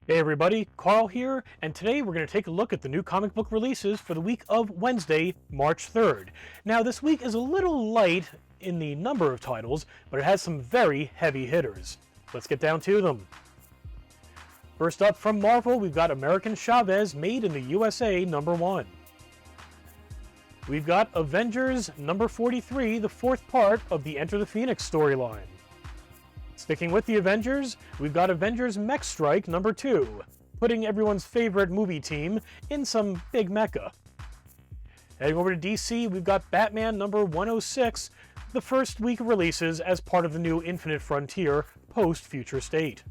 Hey everybody, Carl here, and today we're going to take a look at the new comic book releases for the week of Wednesday, March 3rd. Now this week is a little light in the number of titles, but it has some very heavy hitters. Let's get down to them. First up from Marvel, we've got American Chavez, Made in the USA, #1. We've got Avengers number 43, the fourth part of the Enter the Phoenix storyline. Sticking with the Avengers, we've got Avengers Mech Strike #2, putting everyone's favorite movie team in some big mecha. Heading over to DC, we've got Batman number 106, the first week of releases as part of the new Infinite Frontier post-Future State.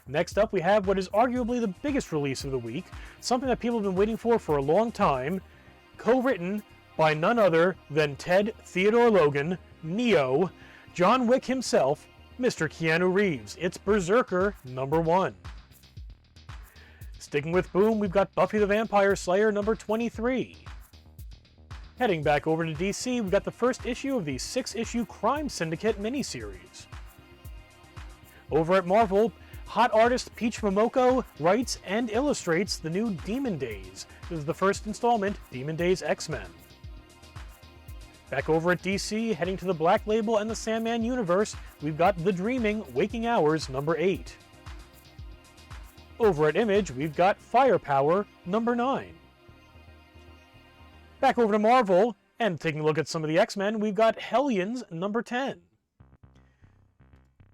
Next up, we have what is arguably the biggest release of the week, something that people have been waiting for a long time, co-written by none other than Ted Theodore Logan, Neo, John Wick himself, Mr. Keanu Reeves. It's Berserker #1. Sticking with Boom, we've got Buffy the Vampire Slayer number 23. Heading back over to DC, we've got the first issue of the 6-issue Crime Syndicate miniseries. Over at Marvel, hot artist Peach Momoko writes and illustrates the new Demon Days. This is the first installment, Demon Days X-Men. Back over at DC, heading to the Black Label and the Sandman universe, we've got The Dreaming Waking Hours #8. Over at Image, we've got Firepower #9. Back over to Marvel, and taking a look at some of the X-Men, we've got Hellions #10.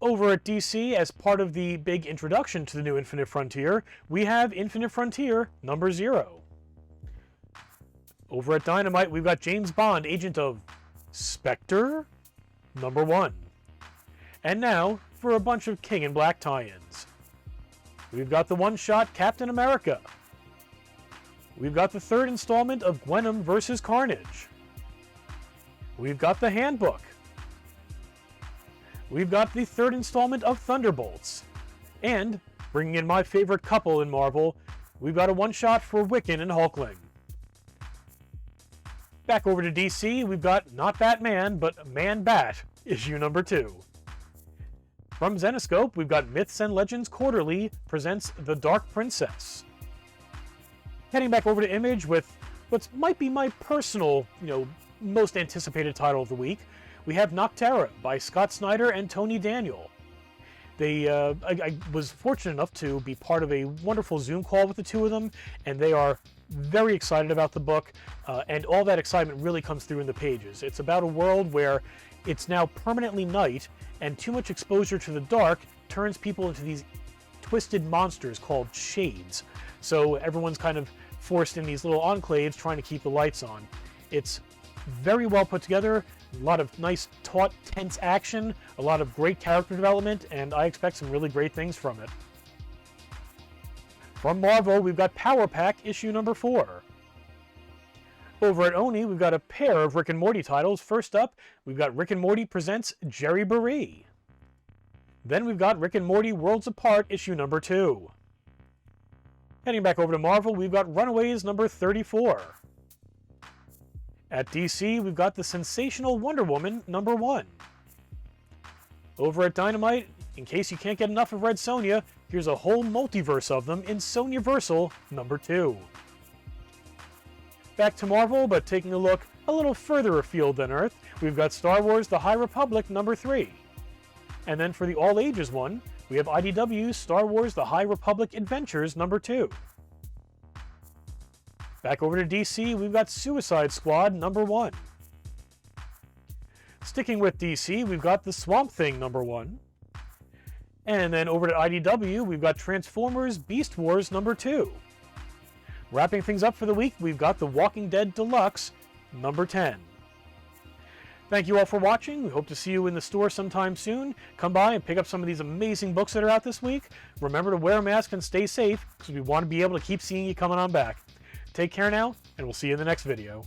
Over at DC, as part of the big introduction to the new Infinite Frontier, we have Infinite Frontier #0. Over at Dynamite, we've got James Bond, Agent of Spectre #1. And now, for a bunch of King in Black tie-ins. We've got the one-shot Captain America. We've got the third installment of Gwenom vs. Carnage. We've got the Handbook. We've got the third installment of Thunderbolts. And, bringing in my favorite couple in Marvel, we've got a one-shot for Wiccan and Hulkling. Back over to DC, we've got not Batman, but Man-Bat, issue #2. From Zenescope, we've got Myths and Legends Quarterly presents The Dark Princess. Heading back over to Image with what might be my personal, most anticipated title of the week, we have Nocterra by Scott Snyder and Tony Daniel. I was fortunate enough to be part of a wonderful Zoom call with the two of them, and they are very excited about the book, and all that excitement really comes through in the pages. It's about a world where it's now permanently night, and too much exposure to the dark turns people into these twisted monsters called shades. So everyone's kind of forced in these little enclaves trying to keep the lights on. It's very well put together, a lot of nice, taut, tense action, a lot of great character development, and I expect some really great things from it. From Marvel, we've got Power Pack issue #4. Over at Oni, we've got a pair of Rick and Morty titles. First up, we've got Rick and Morty presents Jerry Baree. Then we've got Rick and Morty Worlds Apart issue #2. Heading back over to Marvel, we've got Runaways #34. At DC, we've got the sensational Wonder Woman #1. Over at Dynamite, in case you can't get enough of Red Sonja, here's a whole multiverse of them in Sonjaversal #2. Back to Marvel, but taking a look a little further afield than Earth, we've got Star Wars The High Republic #3. And then for the all-ages one, we have IDW's Star Wars The High Republic Adventures #2. Back over to DC, we've got Suicide Squad #1. Sticking with DC, we've got The Swamp Thing #1. And then over to IDW, we've got Transformers Beast Wars #2. Wrapping things up for the week, we've got The Walking Dead Deluxe #10. Thank you all for watching. We hope to see you in the store sometime soon. Come by and pick up some of these amazing books that are out this week. Remember to wear a mask and stay safe, because we want to be able to keep seeing you coming on back. Take care now, and we'll see you in the next video.